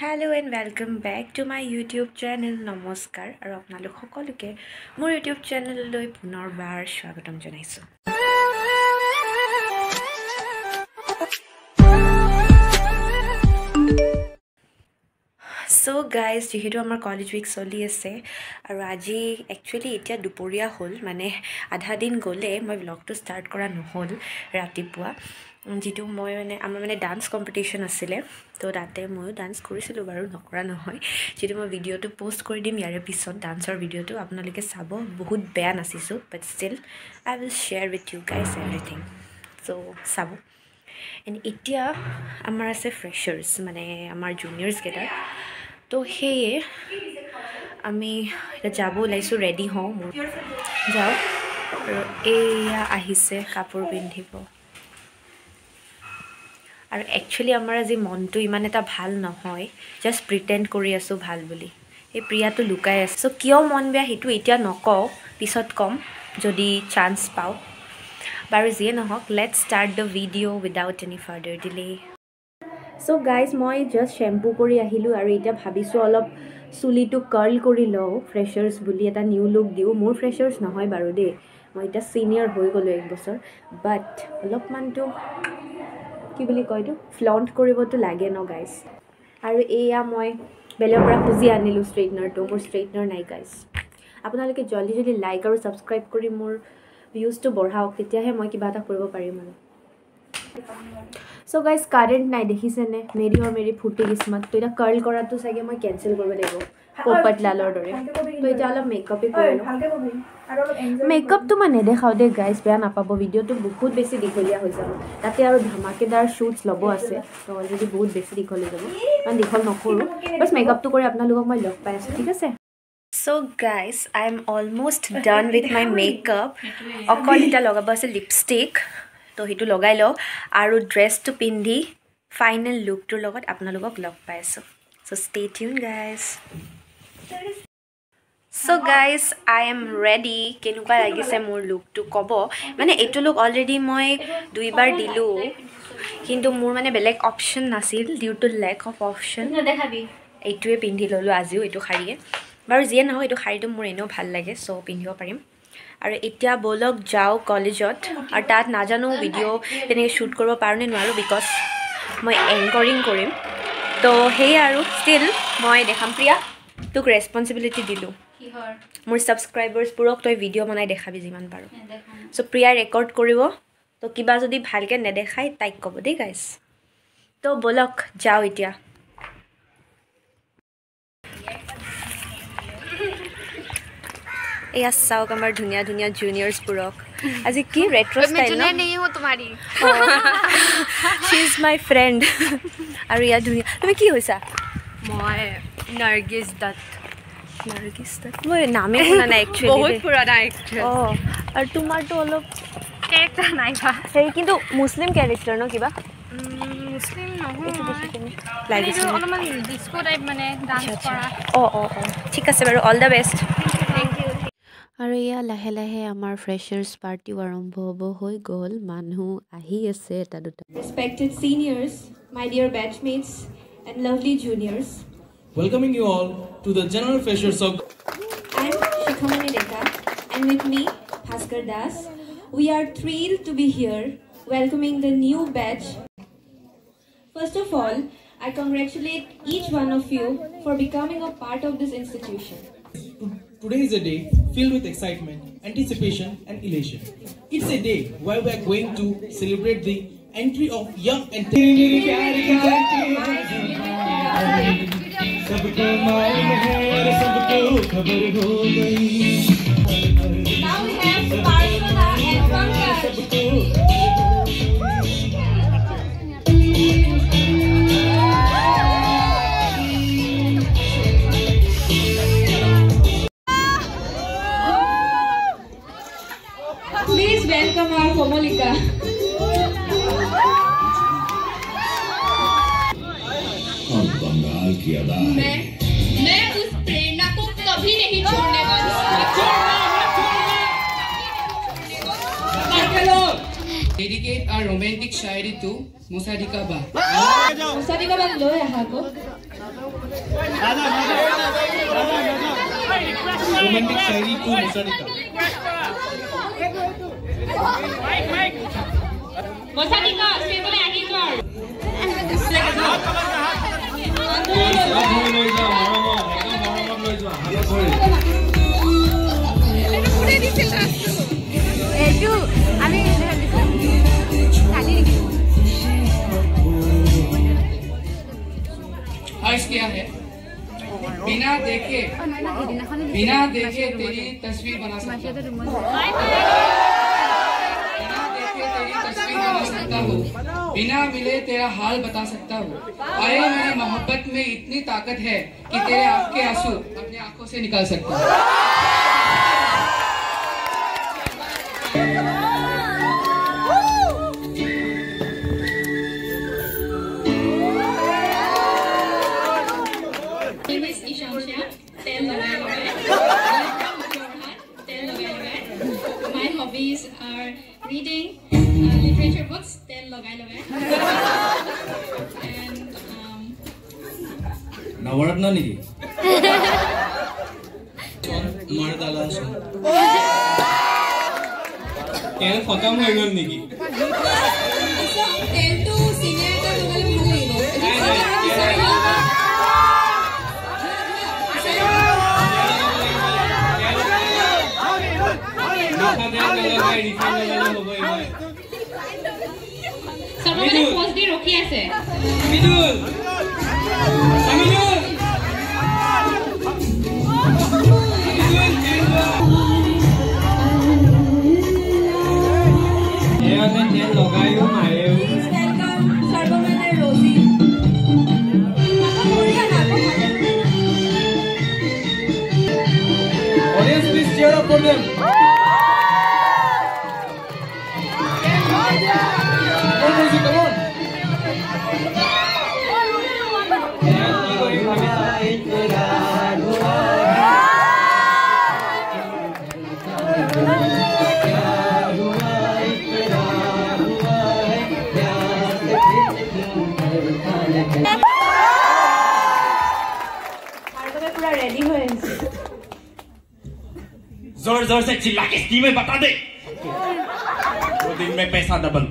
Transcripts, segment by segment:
Hello and welcome back to my YouTube channel. Namaskar aru apnalok hokoluke mor YouTube channel loi punorbar swagatam janaisu. So guys, jehetu amar college week choli ase aru aji actually etia duporia hol mane adha din gole moi vlog to start kora nohol ratipua jitu moi mane amar mane dance competition asile to rate moi dance korisilu baru nokora nohoy jitu moi video to post kori dim yare pisot dancer video to apnalike sabo bahut beya nasisu but still I will share with you guys everything. So sabo and etia amar ase freshers mane amar juniors geta तो हे आमी जाबो lyso ready हो जाओ एया आहिसे कापोर पिन्धिबो आरो actually आमार আজি মনটো ইমান এটা ভাল নহয় জাস্ট প্রিটেন্ড কৰি আছো ভাল বুলি এই প্ৰিয়াটো লুকাই আছে সো কিয় মন বেয়া হেতু এতিয়া নকও পিছত কম যদি চান্স পাও বাৰু যিয়ে নহক let's start the video without any further delay So guys, মই just shampoo কৰি আহিলো আৰু এটা ভাবিছো অলপ চুলিটো কাৰ্ল কৰি লও ফ্ৰেশাৰ্স বুলি এটা নিউ লুক দিও মোৰ ফ্ৰেশাৰ্স নহয় বাৰু দে মই এটা সিনিয়ৰ হৈ গলো এক বছৰ বাট অলপ মানটো কি বুলি কয়টো ফ্লন্ট কৰিবটো লাগে ন গাইস আৰু এয়া মই বেলৰ পৰা খুজি আনিলো ষ্ট্ৰেটনাৰটো মোৰ ষ্ট্ৰেটনাৰ নাই গাইস আপোনালোকে জলদি জলদি লাইক আৰু সাবস্ক্ৰাইব কৰি মোৰ ভিউজটো বঢ়াওক তেতিয়াহে মই কিবা এটা কৰিব পাৰিম আৰু So guys, current নাই দেখিছে নে মেৰি আৰু মেৰি ফুটি কিসমত তো এটা কাৰ্ল কৰাটো সাগে মই ক্যান্সেল কৰিব লাগিব পোপট লালৰ দৰে তো এটা অলপ মেকআপে কৰি লও মেকআপ তো মানে দেখাও দে গাইস বেয়া নাপাব ভিডিওটো বহুত বেছি দীঘলীয়া হৈ যাব তাতে আৰু ধমাকেদাৰ শুটস লব আছে তো অলৰেডি বহুত বেছি দীঘলীয়া যাব মানে দীঘল নকৰো বাস মেকআপটো কৰি আপোনালোকক মই লগ পাই আছো ঠিক আছে So guys, I am almost done with my makeup অকল এটা লগাব আছে লিপষ্টিক तो हिटु लगाइ लो आरो ड्रेस टु पिन्धि फाइनल लुक टुर লগত আপোনালোকক লগ পাইছো so stay tune guys So guys, I am ready কেনুকা লাগিছে মোৰ লুক টু কব মানে এটো লুক অলৰেডি মই দুইবাৰ দিলু কিন্তু মোৰ মানে বেলেগ অপচন নাছিল ডিউ টু লেক অফ অপচন দেখাবি এটোৱে পিন্ধি ললো আজিও এটো খাৰিয়ে বাৰু যিয়ে নহয় এটো খাৰিটো মোৰ এনেও ভাল লাগে সো পিন্ধিব পাৰিম আৰু এতিয়া বলক যাও কলেজত আৰু তাত না জানো ভিডিও তেনে শুট কৰিব পাৰনে নোৱাৰো বিকজ মই এংকৰিং কৰিম তো হেই আৰু ষ্টিল মই দেখাম প্ৰিয়া তোক ৰেসপন্সিবিলিটি দিলু মোৰ সাবস্ক্ৰাইবাৰ্স পুৰক তই ভিডিও বনাই দেখাবি যিমান পাৰো সো প্ৰিয়া ৰেকৰ্ড কৰিব তো কিবা যদি ভালকে নেদেখাই তাইক কব দে গাইস তো বলক যাও এতিয়া या साउ कमर धुनिया धुनिया जूनियर्स पुरक आज की रेट्रो स्टाइल ना नहीं हो तुम्हारी शी इज माय फ्रेंड और या धुनिया তুমি কি হইছা মই নার্গিস দত্ত মই নামে শুনা নাই एक्चुअली বহুত পুরানা एक्टर ও আর তোমার তো অলপ ক্যারেক্টার নাই বা সেই কিন্তু মুসলিম ক্যারেক্টার ন কিবা মুসলিম নহয় লাগিছে অলপমান ডিস্কো টাইপ মানে ডান্স কৰা ও ঠিক আছে বাৰু অল দা বেস্ট আৰু ইয়া লাহে লাহে আমাৰ ফ্ৰেশাৰ্স পাৰ্টি আৰম্ভ হ'ব হৈ গল মানুহ আহি আছে এটা দুটা Respected seniors, my dear batchmates and lovely juniors, welcoming you all to the general freshers of I am Shikhamani Rekha and with me Bhaskar Das. We are thrilled to be here welcoming the new batch. First of all, I congratulate each one of you for becoming a part of this institution. Today is a day filled with excitement, anticipation and elation. It's a day where we are going to celebrate the entry of young and Now we have Parshana and Pankaj. Please welcome our Komalika. Bengal की अदा मैं उस प्रेरणा को कभी नहीं छोड़ने वाली Dedicate our romantic Shayari to Musadika Ba. Musadika Ba lo yaha ko. Romantic Shayari to Musarika. Musarika, stable আহি যোৱা अर्ज किया है बिना देखे तेरी तस्वीर बना सकता हूँ बिना मिले तेरा हाल बता सकता हूँ आए मेरी मोहब्बत में इतनी ताकत है कि तेरे आपके आंसू अपने आंखों से निकाल सकता हूँ My hobbies are reading literature books, tel logai logai, and Nawaratna niki. Mardala song. Tel khatam hoy gol niki. tel to senior ka logai সবৰে পোষ্ট দি ৰখি আছে Midul লগাইও মাৰেও Audience, please cheer up for them. Come on. जोर जोर से चिल्ला के स्कीमें बता दे 2 दिन में पैसा डबल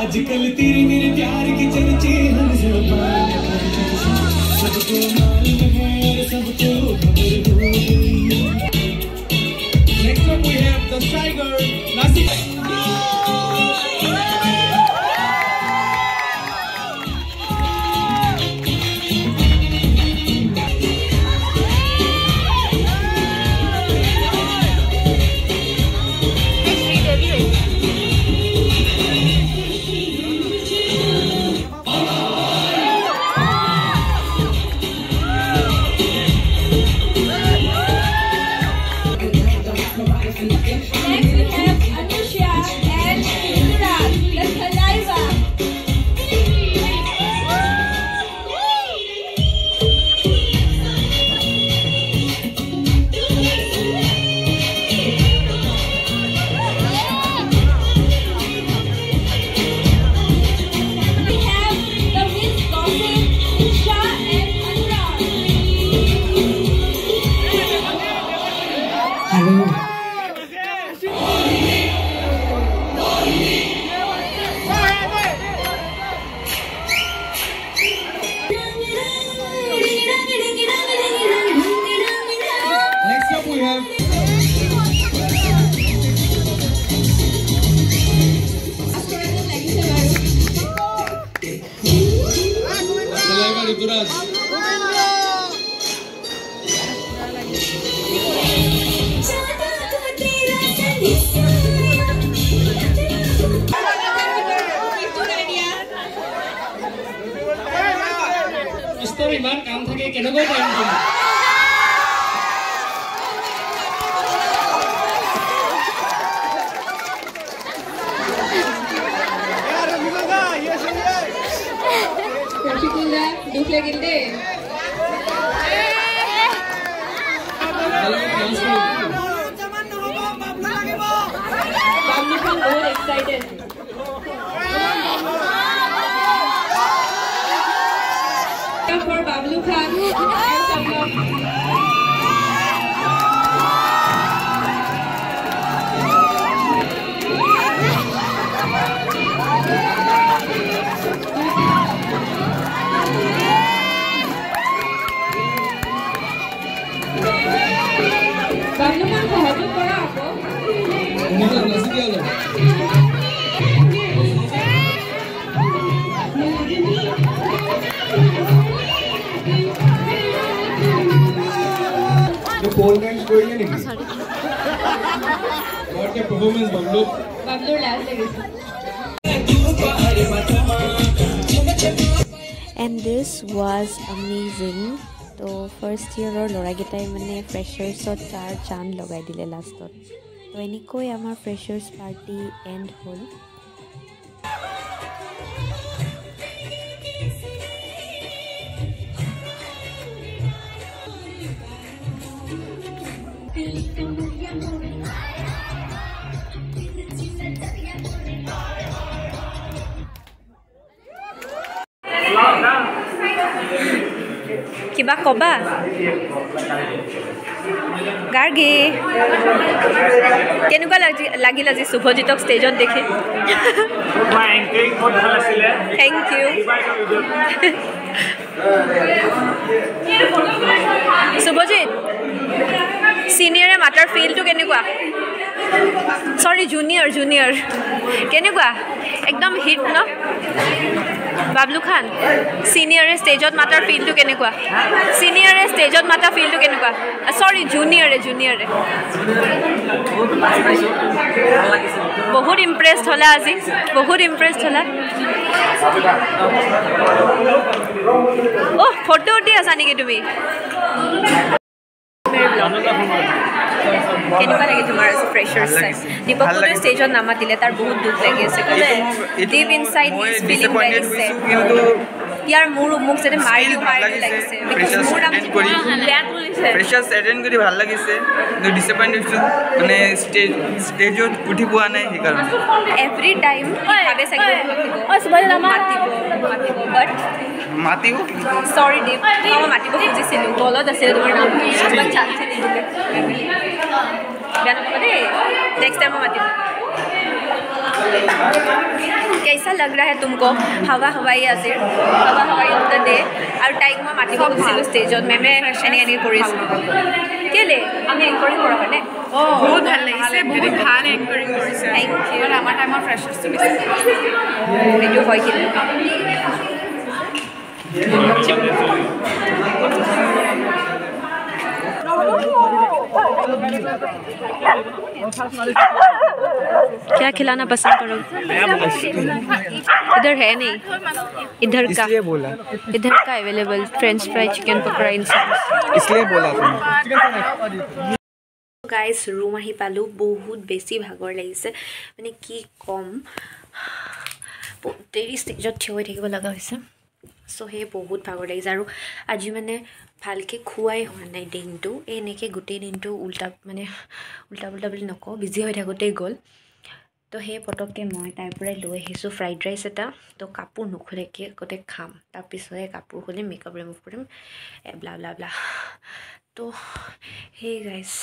आजकल तेरे मेरे प्यार के चर्चे हर ज़बान सबको मालूम है और सबको खबर हो गई Next up we have the Tiger Nasi Next up we have Saliva Rituraj ইমান কাম থাকে কেনেকৈ টাইম লাগিল দেই বাবলুখন বহুত excited for Bablu Khan and Samlok. Bablu Khan ko hoto kora apo. Unila nasi kya lo? Pole dance koriye niki? What a performance, Bablu. Bablu last legisi. And this was amazing. So first year or lora getai mane freshers or char chan logai dile last tot. So enikoi amar freshers party end hol. কিবা কবা গাৰ্গী কেনেকুৱা লাগিল আজি শুভজিতক ষ্টেজত দেখি thank U Subhajit সিনিয়ৰে master ফিলটো কেনেকুৱা সৰি junior কেনেকুৱা একদম হিট ন বাবলু খান সিনিয়ৰে ষ্টেজত মাটাৰ ফিলটো কেনেকুৱা সিনিয়ৰে ষ্টেজত মাটাৰ ফিলটো কেনেকুৱা সৰি জুনিয়ৰে বহুত ইমপ্ৰেছড হ'লা আজি বহুত ইমপ্ৰেছড হ'লা অহ ফটো উঠি আছা নেকি তুমি কেনেকুৱা লাগে তোমাৰ ফ্ৰেছাৰ্ছ চাই দীপকটো ষ্টেজত নামাতিলে তাৰ বহুত দুখ লাগি আছে deep inside he is feeling very sad কিন্তু ইয়াৰ মোক যেনে মাৰিও লাগিছে বিকজ মোৰ নাম কৰি বেয়া কৰিছে ফ্ৰেছাৰ্ছ এটেণ্ড কৰি ভাল লাগিছে কিন্তু ডিসএপয়েন্টেড মানে ষ্টেজত উঠি পোৱা নাই সেইকাৰণে এভৰি টাইম ভাবে চাগে মাতিব বাট মাতিব সৰি দীপ মই মাতিব খুজিছিলোঁ গলত আছিলে তোমাৰ নাম চান্স নিদিলে বেয়া নকবা দেই নেক্সট टाइम मातिब कैसा लग रहा है तुमको हवा हवाई आज हवा हवाई ऑफ द डे और टाइम मैं मातिब खुजिছিলোঁ ষ্টেজত মেমে এনে কৰিছিল কেলে আমি এংকৰিং কৰা হয়নে বহুত ভাল লাগিছে বহুত ভাল এংকৰিং কৰিছে থ্যাংক ইউ আৰু আমাৰ টাইমৰ ফ্ৰেছাৰ্ছটো বেছি এইটো হয় কিন্তু क्या खिलाना पसंद करोगे इधर है नहीं इधर का इसलिए बोला इधर का available french fry chicken pakora इन सब इसलिए बोला गाइस रूम आহি পালো বহুত বেছি ভাগৰ লাগিছে মানে কি কম দেৰি ষ্টেজত থিয় হৈ থাকিব লগা হৈছে সো হে বহুত ভাগৰ লাগিছে আৰু আজি মানে ভালকে খুৱাই হোৱা নাই দিনটো এনেকৈ গোটেই দিনটো উল্টা পুল্টা বুলি নকওঁ বিজি হৈ থাকোঁতেই গ'ল তো সেই পটককৈ মই তাৰ পৰাই লৈ আহিছোঁ ফ্ৰাইড ৰাইচ এটা তো কাপোৰ নুখোলাকৈ গোটেই খাম তাৰপিছতহে কাপোৰ খুলি মেকআপ ৰিমুভ কৰিম ব্লা ব্লা ব্লা তো হে গাইছ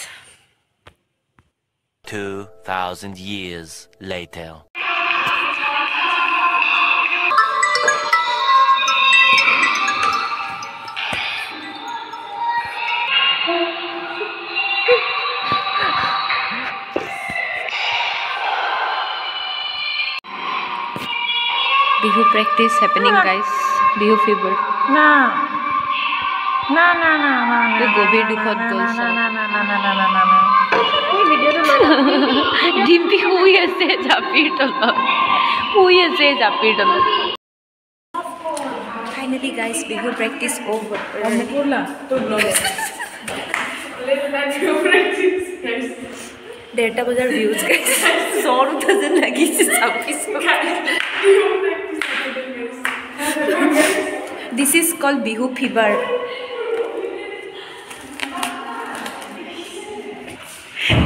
2000 years later Bihu practice happening guys Bihu fever না গভীৰ দুখত গ'ল না এই ভিডিঅ'টো লৈ ডিম্পি শুই আছে জাপিৰ তলত finally guys Bihu practice over করলা তো ব্লগে डेढ़टा बजार व्यूज सौर उठा लगी this This is called Bihu fever.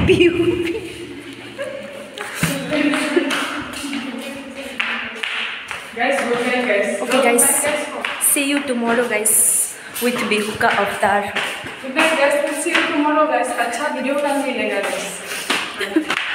Bihu. Guys, good night, guys. Okay, guys. See you tomorrow, guys, with Bihu ka avatar. Good night, guys. We'll see you tomorrow, guys. अच्छा video कल मिलेगा, guys.